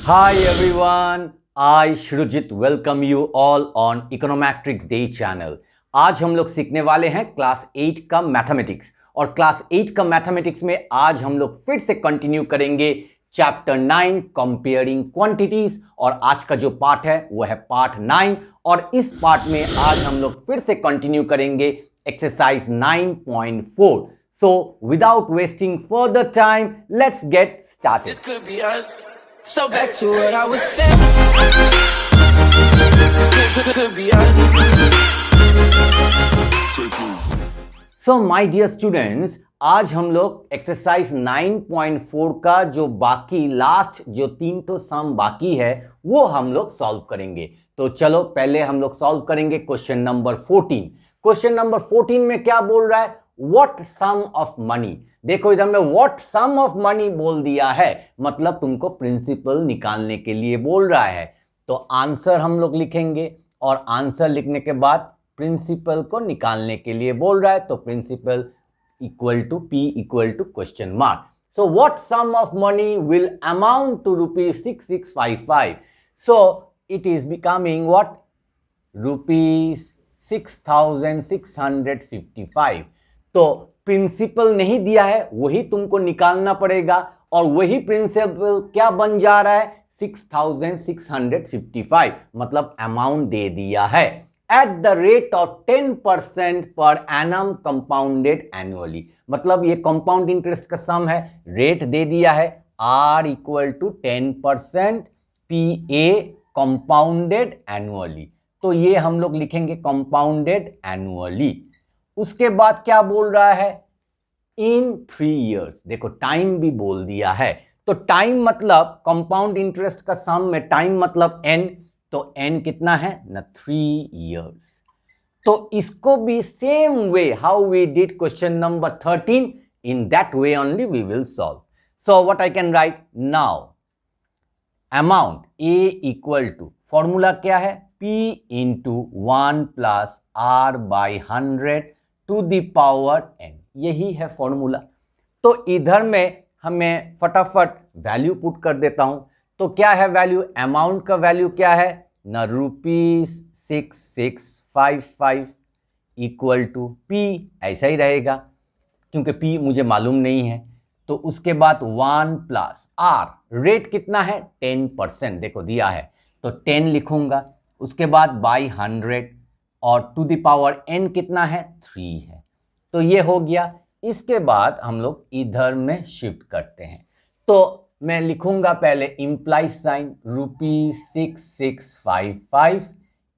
Hi everyone, I Shrujit welcome you all on Econometrics Day channel. आज हम लोग सीखने वाले हैं क्लास 8 का मैथमेटिक्स और क्लास 8 का मैथमेटिक्स में आज हम लोग फिर से कंटिन्यू करेंगे चैप्टर 9 कंपेयरिंग क्वांटिटीज और आज का जो पार्ट है वो है पार्ट 9 और इस पार्ट में आज हम लोग फिर से कंटिन्यू करेंगे exercise 9.4. So without wasting further time, let's get started. This could be us. So back to what I was saying. Could be us. So my dear students, आज हम लोग एक्सरसाइज 9.4 का जो बाकी लास्ट जो 3 तो सम बाकी है वो हम लोग सॉल्व करेंगे. तो चलो पहले हम लोग सॉल्व करेंगे क्वेश्चन नंबर 14. क्वेश्चन नंबर 14 में क्या बोल रहा है? What sum of money. देखो इधर में what sum of money बोल दिया है, मतलब तुमको प्रिंसिपल निकालने के लिए बोल रहा है. तो आंसर हम लोग लिखेंगे और आंसर लिखने के बाद प्रिंसिपल को निकालने के लिए बोल रहा है. तो principal equal to P equal to question mark. So what sum of money will amount to ₹6655. So it is becoming what? ₹6655. तो प्रिंसिपल नहीं दिया है, वही तुमको निकालना पड़ेगा और वही प्रिंसिपल क्या बन जा रहा है? 6655, मतलब अमाउंट दे दिया है एट द रेट ऑफ 10% पर एनम कंपाउंडेड एनुअली. मतलब ये कंपाउंड इंटरेस्ट का सम है, रेट दे दिया है R equal to 10% PA compounded annually. तो ये हम लोग लिखेंगे कंपाउंडेड एनुअली. उसके बाद क्या बोल रहा है? इन 3 years. देखो टाइम भी बोल दिया है, तो टाइम मतलब कंपाउंड इंटरेस्ट का सम में टाइम मतलब n, तो n कितना है ना? 3 years. तो इसको भी same way how we did question number 13, in that way only we will solve. So what I can write now? Amount A equal to, formula क्या है? P into 1 plus R by 100 to the power n. यही है formula. तो इधर में हमें फटाफट value put कर देता हूं. तो क्या है वैल्यू? अमाउंट का वैल्यू क्या है ना? ₹6655 इक्वल टू P, ऐसा ही रहेगा क्योंकि P मुझे मालूम नहीं है. तो उसके बाद 1 प्लस R, रेट कितना है? 10%. देखो दिया है तो 10 लिखूंगा. उसके बाद बाई 100 और टू द पावर n कितना है? 3 है. तो ये हो गया. इसके बाद हम लोग इधर में शिफ्ट करते हैं. तो मैं लिखूंगा पहले इंप्लाई साइन ₹6655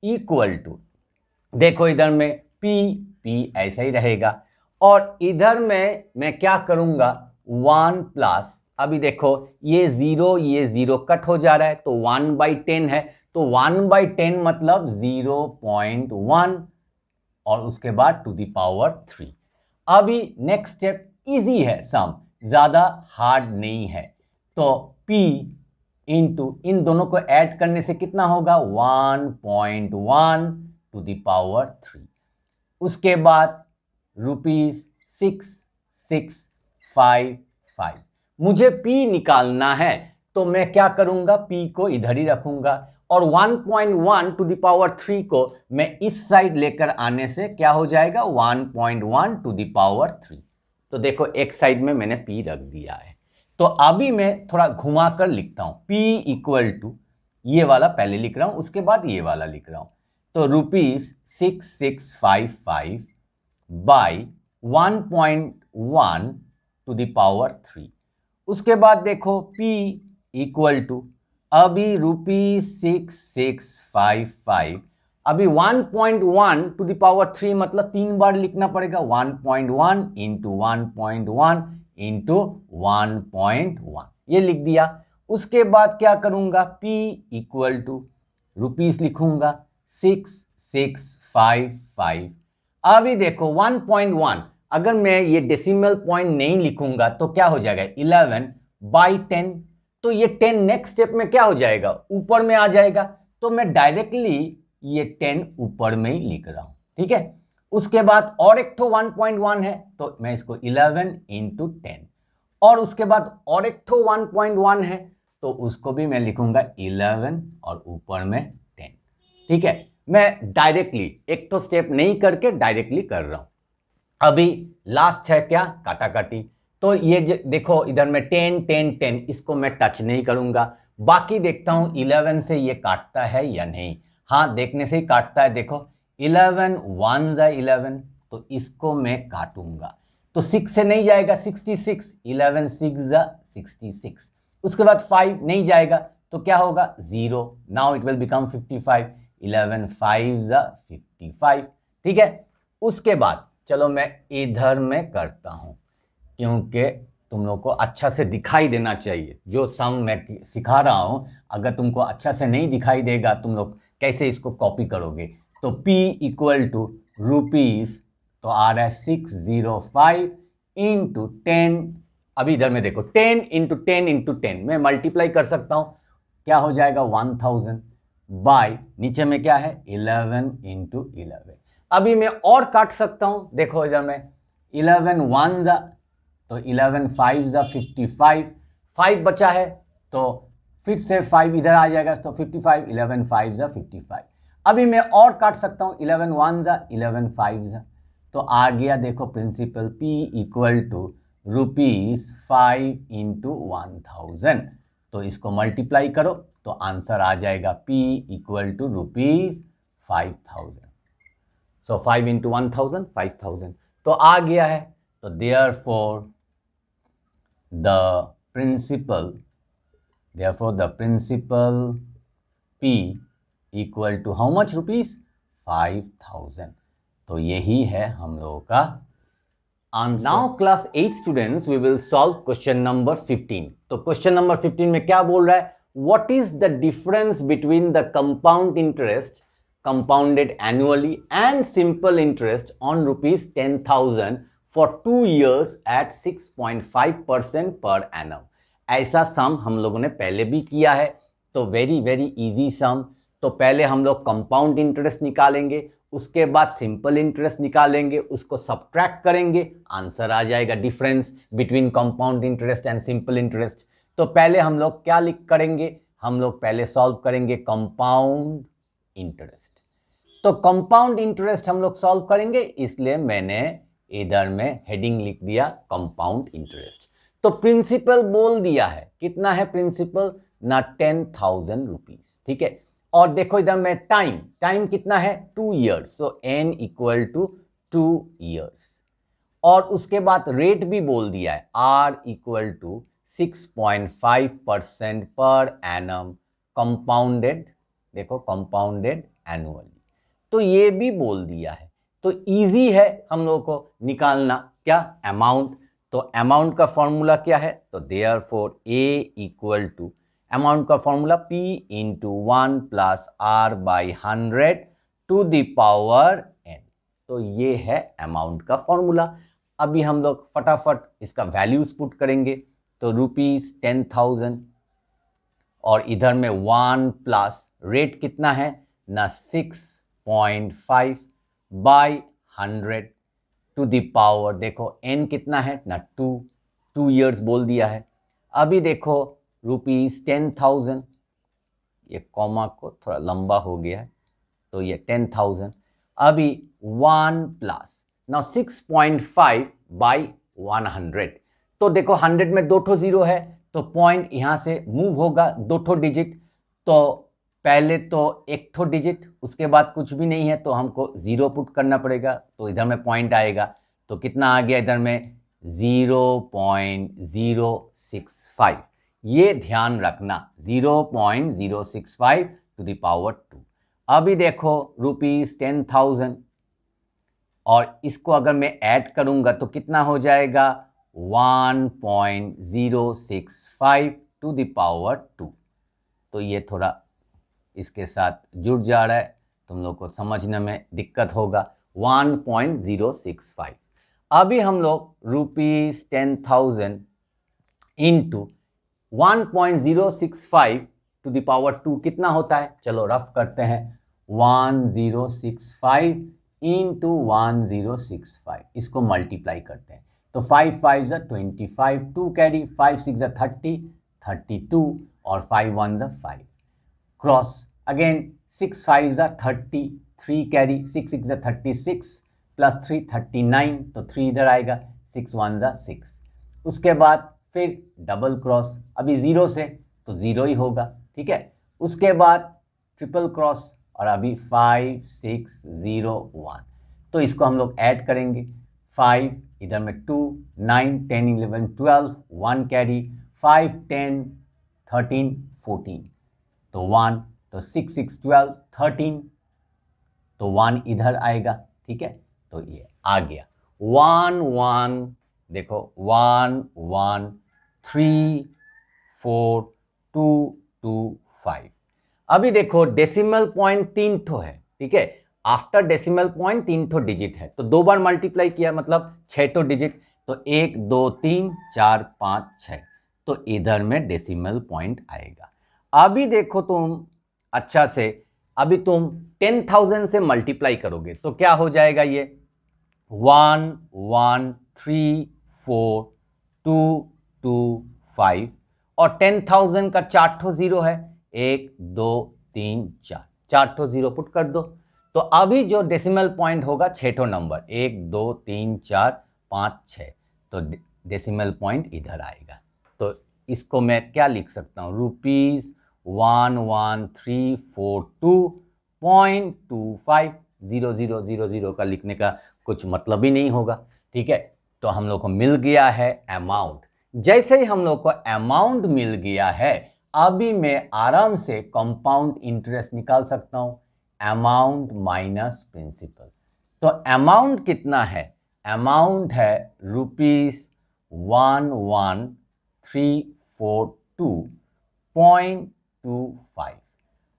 इक्वल टू, देखो इधर में P ऐसा ही रहेगा और इधर में मैं क्या करूंगा? 1 प्लस, अभी देखो ये 0 कट हो जा रहा है तो 1/10 है, तो 1/10 मतलब 0.1 और उसके बाद टू द पावर 3. अभी नेक्स्ट स्टेप इजी है, सम ज्यादा हार्ड नहीं है. तो P इंटू इन दोनों को ऐड करने से कितना होगा? 1.1 टू द पावर 3. उसके बाद ₹6655. मुझे P निकालना है तो मैं क्या करूंगा? P को इधर ही रखूंगा और 1.1 टू द पावर 3 को मैं इस साइड लेकर आने से क्या हो जाएगा? 1.1 टू द पावर 3. तो देखो एक साइड में मैंने P रख दिया है. तो अभी मैं थोड़ा घुमा कर लिखता हूं. P इक्वल टू, ये वाला पहले लिख रहा हूं, उसके बाद ये वाला लिख रहा हूं. तो ₹6655 बाई 1.1 टू द पावर 3. उसके बाद देखो P इक्वल टू, अभी ₹6655, अभी 1.1 टू द पावर 3 मतलब 3 बार लिखना पड़ेगा. 1.1 इंटू 1.1 इंटू 1.1, ये लिख दिया. उसके बाद क्या करूंगा? P इक्वल टू रुपीस लिखूंगा 6655. अभी देखो 1.1, अगर मैं ये डेसिमल पॉइंट नहीं लिखूंगा तो क्या हो जाएगा? 11/10. तो ये 10 नेक्स्ट स्टेप में क्या हो जाएगा? ऊपर में आ जाएगा. तो मैं डायरेक्टली ये 10 ऊपर में ही लिख रहा हूं. ठीक है. उसके बाद और एक तो 1.1 है तो मैं इसको 11 इंटू 10 और उसके बाद और एक तो 1.1 है तो उसको भी मैं लिखूंगा 11 और ऊपर में 10। ठीक है, मैं डायरेक्टली एक तो स्टेप नहीं करके डायरेक्टली कर रहा हूं। अभी लास्ट है क्या, काटा काटी। तो ये देखो इधर में 10 10 10, इसको मैं टच नहीं करूंगा। बाकी देखता हूं 11 से ये काटता है या नहीं। हाँ, देखने से ही काटता है। देखो 11 1 जा 11, तो इसको मैं काटूंगा। तो 6 से नहीं जाएगा, 66, 11 6 जा 66। उसके बाद 5 नहीं जाएगा, तो क्या होगा 0। नाउ इट विल बिकम 55, 11 5 जा 55। ठीक है, उसके बाद चलो मैं इधर में करता हूं, क्योंकि तुम लोग को अच्छा से दिखाई देना चाहिए। जो सम मैं सिखा रहा हूं, अगर तुमको अच्छा से नहीं दिखाई देगा, तुम लोग कैसे इसको कॉपी करोगे। तो P इक्वल टू रुपीज, तो आ रहा है 605 इंटू 10। अभी इधर में देखो 10 इंटू 10 इंटू 10 मैं मल्टीप्लाई कर सकता हूं, क्या हो जाएगा 1000 बाय नीचे में क्या है 11 इंटू 11। अभी मैं और काट सकता हूं, देखो इधर में 11 1 जा, तो 11 5 जा 55, 5 बचा है तो फिर से 5 इधर आ जाएगा, तो 55, 11 5 जा 55। अभी मैं और काट सकता हूं 11 1 जा 11 5 जा, तो आ गया देखो principal P equal to rupees 5 into 1000। तो इसको मल्टीप्लाई करो तो आंसर आ जाएगा P equal to rupees 5000। So 5 into 1000 5000, तो आ गया है। तो therefore the principal P equal to how much rupees 5000। तो यही है हम लोगों का answer. Now class 8 students, we will solve question number 15। तो क्वेश्चन नंबर 15 में क्या बोल रहा है, what is the difference between the compound interest compounded annually and simple interest on rupees 10,000 for 2 years at 6.5% per annum। ऐसा सम हम लोगों ने पहले भी किया है, तो वेरी वेरी इजी सम। तो पहले हम लोग कंपाउंड इंटरेस्ट निकालेंगे, उसके बाद सिंपल इंटरेस्ट निकालेंगे, उसको सब्ट्रैक्ट करेंगे, आंसर आ जाएगा difference between compound interest and simple interest. तो पहले हम लोग क्या करेंगे, हम लोग पहले सॉल्व करेंगे कंपाउंड इंटरेस्ट। तो कंपाउंड इंटरेस्ट हम लोग सॉल्व करेंगे, इसलिए मैंने इधर में हेडिंग लिख दिया कंपाउंड इंटरेस्ट। तो प्रिंसिपल बोल दिया है, कितना है प्रिंसिपल ना 10,000 रुपीज। ठीक है, और देखो इधर में टाइम कितना है 2 years, so n equal to 2 years. और उसके बाद रेट भी बोल दिया है r इक्वल टू 6.5% पर एनम कंपाउंडेड, देखो कंपाउंडेड एनुअली। तो ये भी बोल दिया है, तो इजी है हम लोगों को निकालना क्या, अमाउंट। तो अमाउंट का फॉर्मूला क्या है, तो therefore A equal to amount का formula P into 1 plus R by 100 to the power n। तो ये है अमाउंट का फॉर्मूला। अभी हम लोग फटाफट इसका वैल्यूज पुट करेंगे, तो रुपीज 10,000 और इधर में 1 प्लस रेट कितना है ना 6.5 बाई 100 टू द पावर, देखो n कितना है ना 2 ईयर्स बोल दिया है। अभी देखो रुपीज 10,000, ये कॉमा को थोड़ा लंबा हो गया है, तो ये 10,000। अभी 1 प्लस ना 6.5 बाई 100, तो देखो 100 में 2 जीरो है, तो पॉइंट यहां से मूव होगा 2 डिजिट। तो पहले तो 1 डिजिट, उसके बाद कुछ भी नहीं है, तो हमको 0 पुट करना पड़ेगा, तो इधर में पॉइंट आएगा। तो कितना आ गया इधर में 0.065। ये ध्यान रखना 0.065 टू द पावर 2। अभी देखो रुपीज 10,000 और इसको अगर मैं ऐड करूंगा तो कितना हो जाएगा 1.065 टू द पावर 2। तो ये थोड़ा इसके साथ जुड़ जा रहा है, तुम लोग को समझने में दिक्कत होगा। 1.065। अभी हम लोग rupees 10,000 into 1.065 to the power 2 कितना होता है, चलो रफ करते हैं। 1065 इंटू 1065, इसको मल्टीप्लाई करते हैं, तो 5 5 जा 25, 2 कैरी, 5 6 जा 30, 32 और 5 1 ज़ा 5 क्रॉस अगेन 6 5 ज़ा 30 3 कैरी 6 6 ज़ा 36 प्लस 3 39 तो 3 इधर आएगा 6 1 ज़ा 6 उसके बाद फिर डबल क्रॉस अभी 0 से तो 0 ही होगा ठीक है उसके बाद ट्रिपल क्रॉस और अभी 5 6 0 1 तो इसको हम लोग ऐड करेंगे 5 इधर में 2 9 10 11 12 1 कैरी 5 10 13 14 तो 1 तो 6 6 12 13 तो 1 इधर आएगा ठीक है तो ये आ गया 1 1 देखो 1 1 3 4 2 2 5 अभी देखो डेसिमल पॉइंट 3 ठो है ठीक है आफ्टर डेसिमल पॉइंट 3 ठो डिजिट है तो 2 बार मल्टीप्लाई किया मतलब 6 ठो डिजिट तो 1 2 3 4 5 6 तो इधर में डेसिमल पॉइंट आएगा अभी देखो तुम अच्छा से अभी तुम 10,000 से मल्टीप्लाई करोगे तो क्या हो जाएगा ये 1 1 3 4 2 2 5 और 10,000 का 4 ठो जीरो है 1 2 3 4 4 ठो जीरो पुट कर दो तो अभी जो डेसिमल पॉइंट होगा 6 ठो नंबर 1 2 3 4 5 6 तो डेसिमल पॉइंट इधर आएगा तो इसको मैं क्या लिख सकता हूँ रुपीज 11,342.25 0000 का लिखने का कुछ मतलब ही नहीं होगा ठीक है तो हम लोग को मिल गया है अमाउंट जैसे ही हम लोग को अमाउंट मिल गया है अभी मैं आराम से कंपाउंड इंटरेस्ट निकाल सकता हूं अमाउंट माइनस प्रिंसिपल तो अमाउंट कितना है अमाउंट है ₹11,342.25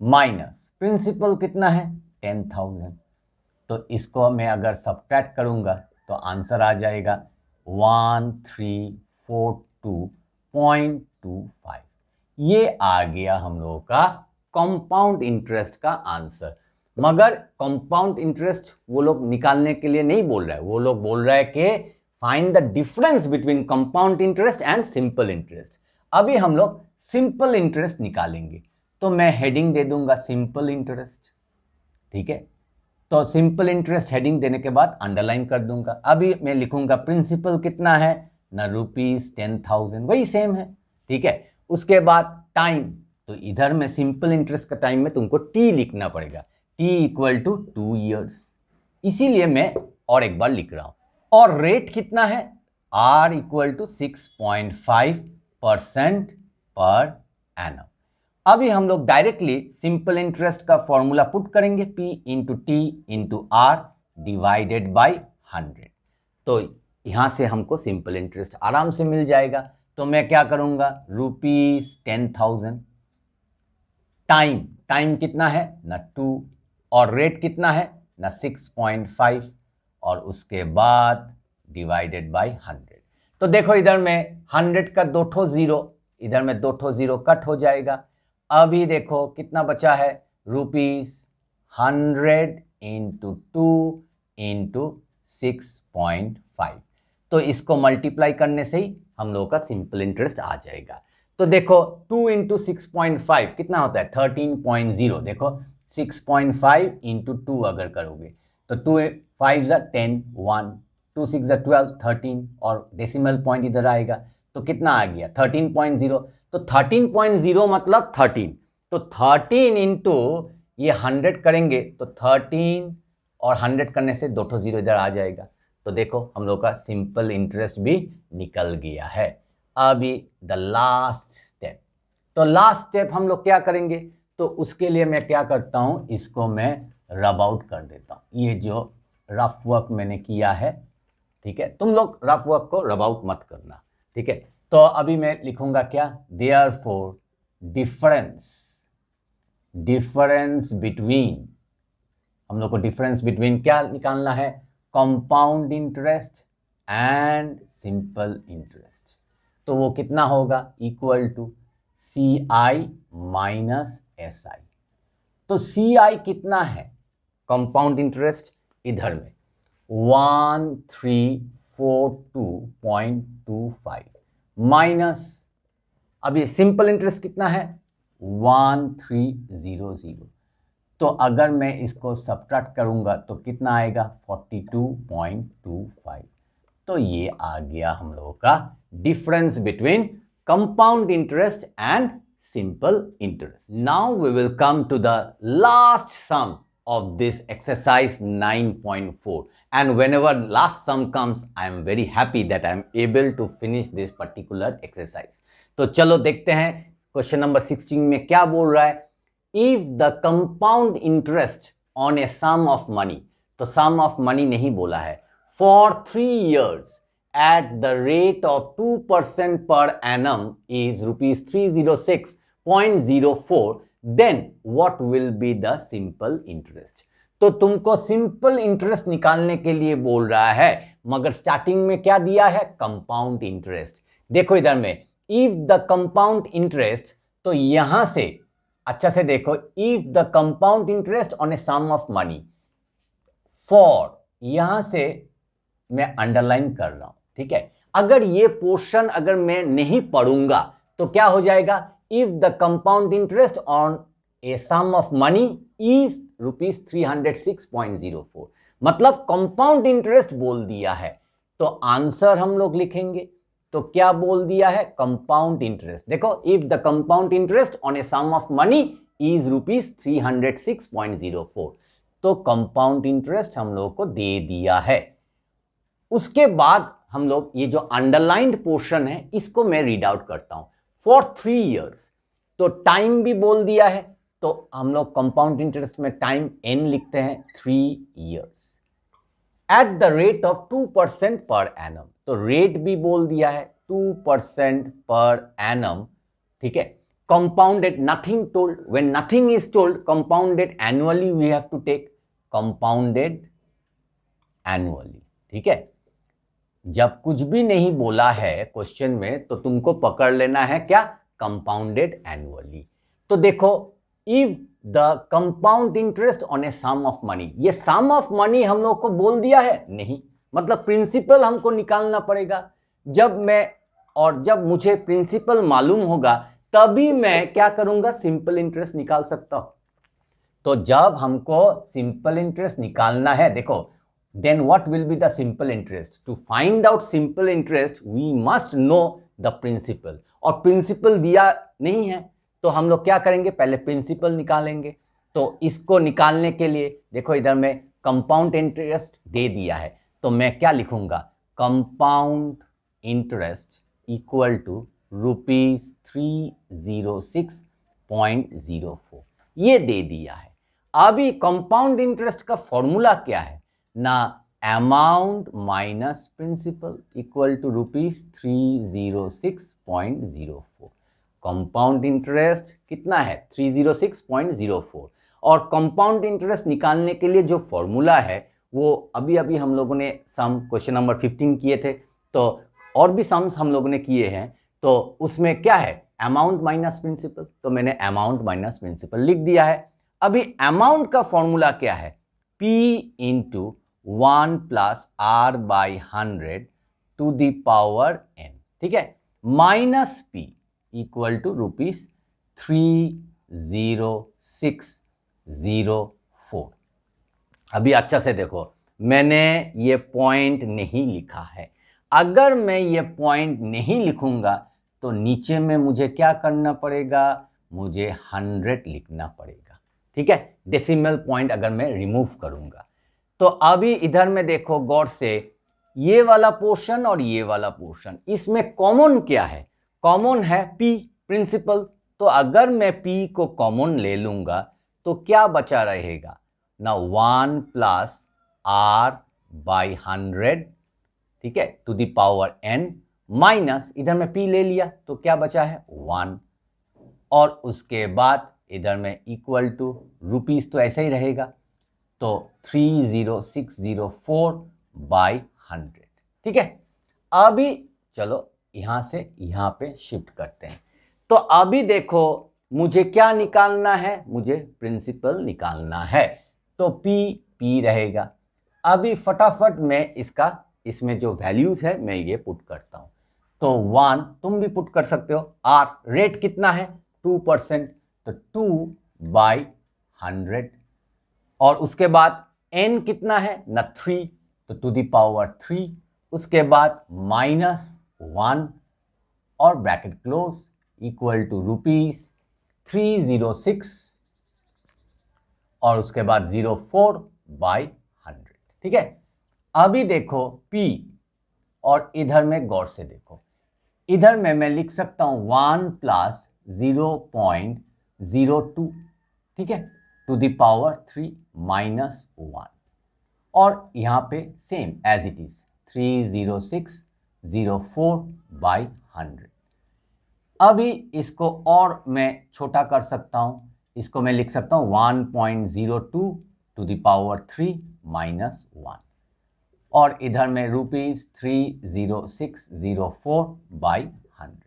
माइनस प्रिंसिपल कितना है 10,000 तो इसको मैं अगर सब्ट्रैक्ट करूंगा तो आंसर आ जाएगा 1342.25 ये आ गया हम लोगों का कंपाउंड इंटरेस्ट का आंसर मगर कंपाउंड इंटरेस्ट वो लोग निकालने के लिए नहीं बोल रहा है वो लोग बोल रहा है कि find the difference between compound interest and simple interest अभी हम लोग सिंपल इंटरेस्ट निकालेंगे तो मैं हेडिंग दे दूंगा सिंपल इंटरेस्ट ठीक है तो सिंपल इंटरेस्ट हेडिंग देने के बाद अंडरलाइन कर दूंगा अभी मैं लिखूंगा प्रिंसिपल कितना है ना ₹10,000 वही सेम है ठीक है उसके बाद टाइम तो इधर में सिंपल इंटरेस्ट का टाइम में तुमको टी लिखना पड़ेगा टी इक्वल टू 2 ईयर्स इसीलिए मैं और एक बार लिख रहा हूं और रेट कितना है R इक्वल टू 6.5% पर एनम अभी हम लोग डायरेक्टली सिंपल इंटरेस्ट का फॉर्मूला पुट करेंगे P into T into R divided by 100 तो यहां से हमको सिंपल इंटरेस्ट आराम से मिल जाएगा तो मैं क्या करूंगा ₹10,000 टाइम कितना है ना 2 और रेट कितना है ना 6.5 और उसके बाद डिवाइडेड बाई 100 तो देखो इधर में 100 का 2 ठो जीरो इधर में 2 ठो जीरो कट हो जाएगा अभी देखो कितना बचा है ₹100 इंटू 2 इंटू 6.5 तो इसको मल्टीप्लाई करने से ही हम लोगों का सिंपल इंटरेस्ट आ जाएगा तो देखो 2 इंटू 6.5 कितना होता है 13.0 देखो 6.5 इंटू 2 अगर करोगे तो 2 5 ज़ा 10 1 2 6 ज़ा 12 13 और डेसिमल पॉइंट इधर आएगा तो कितना आ गया 13.0 तो 13.0 मतलब 13 तो 13 इंटू ये 100 करेंगे तो 13 और 100 करने से 2 ठो जीरो इधर आ जाएगा तो देखो हम लोग का सिंपल इंटरेस्ट भी निकल गया है अभी द लास्ट स्टेप तो लास्ट स्टेप हम लोग क्या करेंगे तो उसके लिए मैं क्या करता हूं इसको मैं रब आउट कर देता हूं ये जो रफ वर्क मैंने किया है ठीक है तुम लोग रफ वर्क को रब आउट मत करना ठीक है तो अभी मैं लिखूंगा क्या देयरफॉर डिफरेंस बिटवीन हम लोग को डिफरेंस बिटवीन क्या निकालना है compound interest and simple interest तो वो कितना होगा equal to CI minus SI तो CI कितना है कंपाउंड इंटरेस्ट इधर में 1342.25 माइनस अब ये सिंपल इंटरेस्ट कितना है 1300। तो अगर मैं इसको सब्ट्रैक्ट करूंगा तो कितना आएगा 42.25। तो ये आ गया हम लोगों का difference between compound interest and simple interest. Now we will come to the last sum of this exercise 9.4, and whenever last sum comes I am very happy that I am able to finish this particular exercise. तो चलो देखते हैं question number 16 में क्या बोल रहा है। If the compound interest on a sum of money, तो sum of money नहीं बोला है, for 3 years at the rate of 2% per annum is rupees 306.04, then what will be the simple interest? तो तुमको सिंपल इंटरेस्ट निकालने के लिए बोल रहा है, मगर स्टार्टिंग में क्या दिया है कंपाउंड इंटरेस्ट। देखो इधर में इफ द कंपाउंड इंटरेस्ट, तो यहां से अच्छा से देखो, if the compound interest on a sum of money, for यहां से मैं अंडरलाइन कर रहा हूं, ठीक है। अगर ये पोर्शन अगर मैं नहीं पढ़ूंगा तो क्या हो जाएगा, if the compound interest on a sum of money is rupees 306.04, मतलब कंपाउंड इंटरेस्ट बोल दिया है, तो आंसर हम लोग लिखेंगे तो क्या बोल दिया है कंपाउंड इंटरेस्ट। देखो if the compound interest on a sum of money is rupees 306.04, तो कंपाउंड इंटरेस्ट हम लोग को दे दिया है। उसके बाद हम लोग ये जो अंडरलाइंड पोर्शन है इसको मैं रीड आउट करता हूं, फॉर 3 इयर्स, तो टाइम भी बोल दिया है, तो हम लोग कंपाउंड इंटरेस्ट में टाइम n लिखते हैं 3 years, at the rate of 2% per annum, तो रेट भी बोल दिया है 2% पर एनम, ठीक है। Compounded, nothing told, when nothing is told compounded annually we have to take compounded annually, ठीक है। जब कुछ भी नहीं बोला है क्वेश्चन में तो तुमको पकड़ लेना है क्या कंपाउंडेड एनुअली। तो देखो if the compound interest on a sum of money, ये सम ऑफ मनी हम लोग को बोल दिया है नहीं, मतलब प्रिंसिपल हमको निकालना पड़ेगा। जब मुझे प्रिंसिपल मालूम होगा तभी मैं क्या करूंगा सिंपल इंटरेस्ट निकाल सकता हूं। तो जब हमको सिंपल इंटरेस्ट निकालना है, देखो then what will be the simple interest? To find out simple interest we must know the principal, और प्रिंसिपल दिया नहीं है तो हम लोग क्या करेंगे पहले प्रिंसिपल निकालेंगे। तो इसको निकालने के लिए देखो इधर में कंपाउंड इंटरेस्ट दे दिया है, तो मैं क्या लिखूंगा compound interest equal to rupees 306.04, ये दे दिया है। अभी कंपाउंड इंटरेस्ट का फॉर्मूला क्या है ना, amount minus principal equal to rupees 306.04। Compound interest कितना है 306.04, और कंपाउंड इंटरेस्ट निकालने के लिए जो फॉर्मूला है वो अभी हम लोगों ने सम क्वेश्चन नंबर 15 किए थे, तो और भी सम्स हम लोगों ने किए हैं, तो उसमें क्या है अमाउंट माइनस प्रिंसिपल, तो मैंने अमाउंट माइनस प्रिंसिपल लिख दिया है। अभी अमाउंट का फॉर्मूला क्या है P into 1 plus R by 100 to the power n, ठीक है, minus P equal to rupees 30604। अभी अच्छा से देखो मैंने ये पॉइंट नहीं लिखा है, अगर मैं ये पॉइंट नहीं लिखूंगा तो नीचे में मुझे क्या करना पड़ेगा, मुझे 100 लिखना पड़ेगा, ठीक है, डेसिमल पॉइंट अगर मैं रिमूव करूंगा। तो अभी इधर में देखो गौर से, ये वाला पोर्शन और ये वाला पोर्शन, इसमें कॉमन क्या है, कॉमन है P प्रिंसिपल, तो अगर मैं P को कॉमन ले लूंगा तो क्या बचा रहेगा ना 1 प्लस R बाई 100, ठीक है, to the power n, minus इधर में P ले लिया तो क्या बचा है 1, और उसके बाद इधर में इक्वल टू रुपीस तो ऐसा ही रहेगा, तो 30604 बाई 100, ठीक है। अभी चलो यहां से यहां पे शिफ्ट करते हैं। तो अभी देखो मुझे क्या निकालना है, मुझे प्रिंसिपल निकालना है, तो P रहेगा। अभी फटाफट मैं इसमें जो वैल्यूज है मैं ये पुट करता हूं। तो 1 तुम भी पुट कर सकते हो। आर रेट कितना है 2%, तो 2/100। और उसके बाद n कितना है ना 3, तो टू द पावर 3। उसके बाद -1 और ब्रैकेट क्लोज इक्वल टू ₹306 और उसके बाद 04/100। ठीक है, अभी देखो P और इधर में गौर से देखो, इधर में मैं लिख सकता हूं 1 + 0.02, ठीक है, टू द पावर 3 -1 और यहां पे सेम एज इट इज 30604/100। अभी इसको और मैं छोटा कर सकता हूं, इसको मैं लिख सकता हूं 1.02 टू द पावर 3 -1 और इधर में ₹30604/100।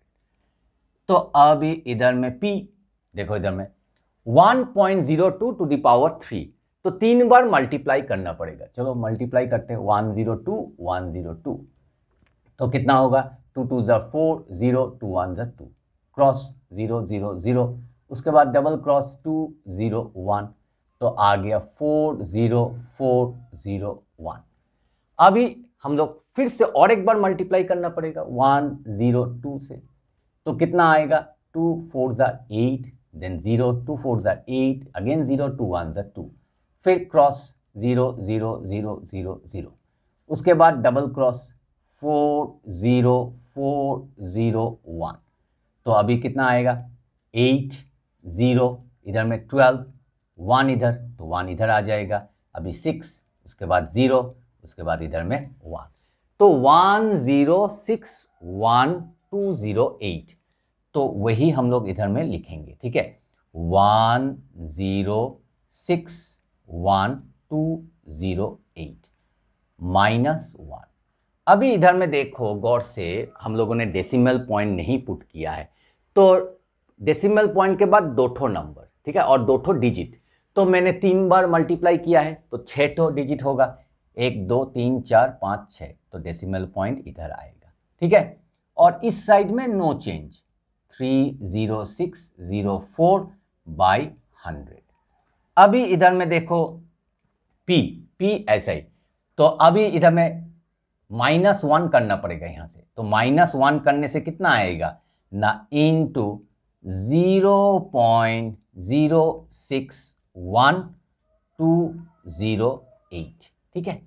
तो अभी इधर में P देखो, इधर में 1.02 टू द पावर 3, तो 3 बार मल्टीप्लाई करना पड़ेगा। चलो मल्टीप्लाई करते हैं, 102 तो कितना होगा 2 2 ज़ा 4, 0 2 1 ज़ा 2, क्रॉस 0 0 0, उसके बाद डबल क्रॉस 2 0 1, तो आ गया 40401। अभी हम लोग फिर से और एक बार मल्टीप्लाई करना पड़ेगा 102 से, तो कितना आएगा 2 4 ज़ा 8, देन 0 2 4 ज़ा 8, अगेन 0 2 1 ज़ा 2, फिर क्रॉस 0 0 0 0 0, उसके बाद डबल क्रॉस 40401, तो अभी कितना आएगा 8 0, इधर में 12, 1 इधर, तो 1 इधर आ जाएगा, अभी 6, उसके बाद 0, उसके बाद इधर में 1, तो 1061208, तो वही हम लोग इधर में लिखेंगे। ठीक है, 1061208 -1। अभी इधर में देखो गौर से, हम लोगों ने डेसिमल पॉइंट नहीं पुट किया है, तो डेसिमल पॉइंट के बाद 2 नंबर, ठीक है, और 2 डिजिट, तो मैंने 3 बार मल्टीप्लाई किया है, तो 6 डिजिट होगा, 1 2 3 4 5 6, तो डेसिमल पॉइंट इधर आएगा। ठीक है, और इस साइड में नो चेंज 30604/100। अभी इधर में देखो P ऐसा ही, तो अभी इधर में -1 करना पड़ेगा यहां से, तो -1 करने से कितना आएगा ना इनटू 0.061208। ठीक है,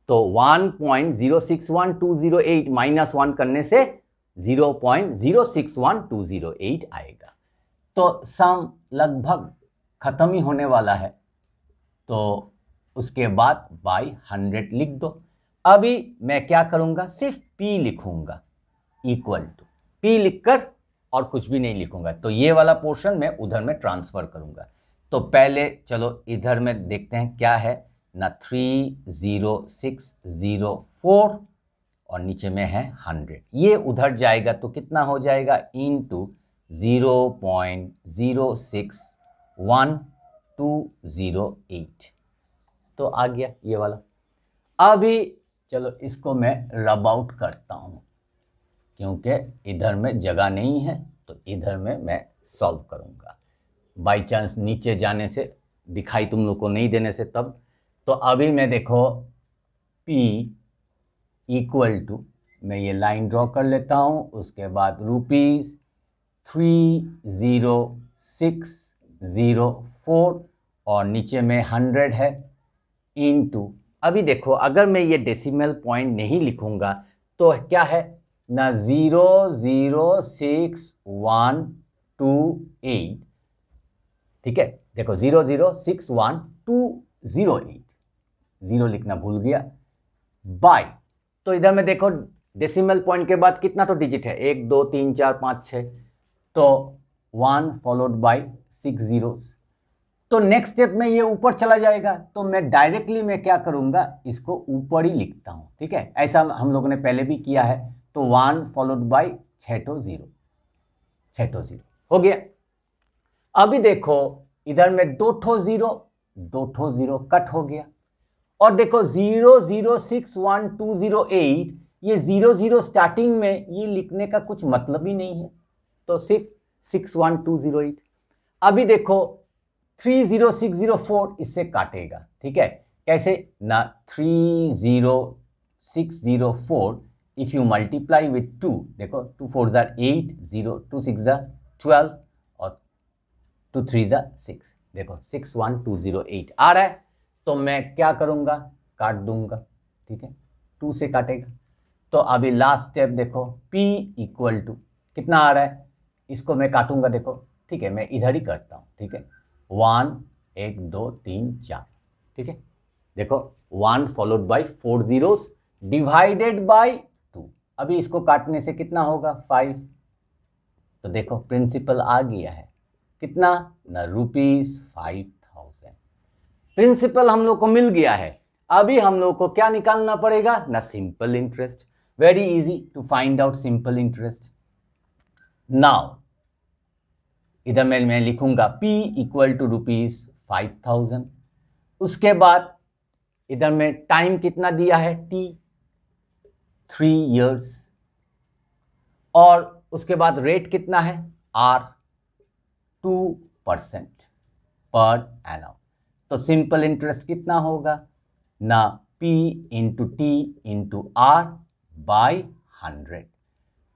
तो 1.061208 -1 करने से 0.061208 आएगा। तो सम लगभग खत्म ही होने वाला है, तो उसके बाद बाय 100 लिख दो। अभी मैं क्या करूंगा, सिर्फ P लिखूंगा, इक्वल टू P लिखकर और कुछ भी नहीं लिखूंगा, तो ये वाला पोर्शन मैं उधर में ट्रांसफर करूंगा। तो पहले चलो इधर में देखते हैं क्या है ना 30604 और नीचे में है 100, ये उधर जाएगा तो कितना हो जाएगा इनटू 0.061208, तो आ गया ये वाला। अभी चलो इसको मैं रब आउट करता हूं, क्योंकि इधर में जगह नहीं है, तो इधर में मैं सॉल्व करूंगा, बाय चांस नीचे जाने से, दिखाई तुम लोग को नहीं देने से तब। तो अभी मैं देखो P इक्वल टू, मैं ये लाइन ड्रॉ कर लेता हूं, उसके बाद ₹30604 और नीचे में 100 है, इनटू, अभी देखो अगर मैं ये डेसिमल पॉइंट नहीं लिखूंगा तो क्या है ना 0061208। ठीक है, देखो 0061208, 0 लिखना भूल गया, बाय, तो इधर में देखो डेसिमल पॉइंट के बाद कितना तो डिजिट है, 1 2 3 4 5 6, तो 1 फॉलोड बाय 6 zeros, तो नेक्स्ट स्टेप में ये ऊपर चला जाएगा, तो मैं डायरेक्टली मैं क्या करूंगा, इसको ऊपर ही लिखता हूं। ठीक है, ऐसा हम लोगों ने पहले भी किया है, तो 1 फॉलोड बाय 6 0 हो गया। अभी देखो इधर में 2 0 कट हो गया, और देखो 0061208 ये 00 स्टार्टिंग में ये लिखने का कुछ मतलब ही नहीं है, तो सिर्फ 61208। अभी देखो 30604 इससे काटेगा, ठीक है, कैसे ना 30604 इफ यू मल्टीप्लाई विथ 2, देखो 2 4 जार 8, 0 2 6 जार 12 और 2 3 जार 6, देखो 61208 आ रहा है। तो मैं क्या करूंगा, काट दूंगा, ठीक है, 2 से काटेगा। तो अभी लास्ट स्टेप देखो, P इक्वल टू कितना आ रहा है, इसको मैं काटूंगा, देखो, ठीक है, मैं इधर ही करता हूं, ठीक है, 1 1 2 3 4, ठीक है, देखो 1 followed by 4 zeros divided by 2। अभी इसको काटने से कितना होगा, 5। तो देखो प्रिंसिपल आ गया है, कितना ना ₹5000। प्रिंसिपल हम लोग को मिल गया है। अभी हम लोग को क्या निकालना पड़ेगा ना, simple interest. Very easy to find out simple interest. Now इधर मैं लिखूंगा P इक्वल टू ₹5000। उसके बाद इधर में टाइम कितना दिया है, T 3 years, और उसके बाद रेट कितना है, R 2% पर एनम। तो सिंपल इंटरेस्ट कितना होगा ना, P into T into R by 100।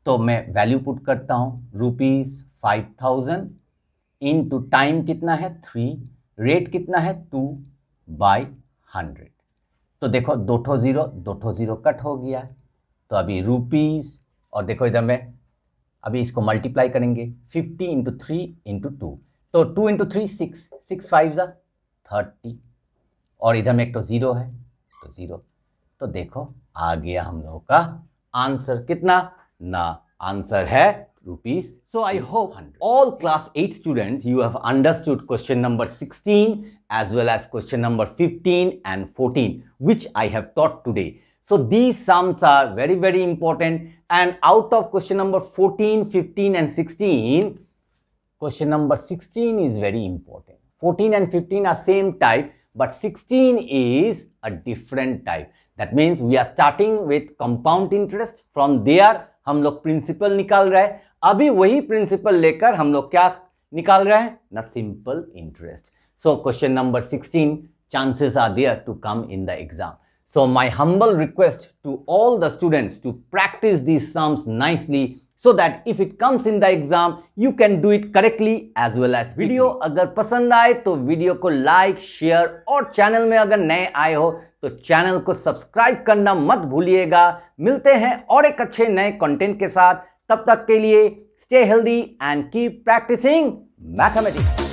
तो मैं वैल्यू पुट करता हूं, ₹5000 इंटू टाइम कितना है 3, रेट कितना है 2 बाई 100। तो देखो 2 0 कट हो गया। तो अभी रुपीस, और देखो इधर में अभी इसको मल्टीप्लाई करेंगे, 50 इंटू 3 इंटू 2, तो 2 इंटू 3 6, 6 5 ज़ा 30, और इधर में एक तो 0 है, तो 0। तो देखो आ गया हम लोगों का आंसर, कितना ना, आंसर है ₹। So I hope all class 8 students you have understood question number 16 as well as question number 15 and 14 which I have taught today. So these sums are very important, and out of question number 14, 15 and 16, question number 16 is very important. 14 and 15 are same type, but 16 is a different type. That means we are starting with compound interest. From there हम लोग principal निकाल रहे हैं। अभी वही principal लेकर हम लोग क्या निकाल रहे हैं ना, simple interest. So question number 16 chances are there to come in the exam. So my humble request to all the students to practice these sums nicely so that if it comes in the exam you can do it correctly as well as video अगर पसंद आए तो video को like, share, और channel में अगर नए आए हो तो चैनल को सब्सक्राइब करना मत भूलिएगा। मिलते हैं और एक अच्छे नए कंटेंट के साथ, तब तक के लिए stay healthy and keep practising mathematics.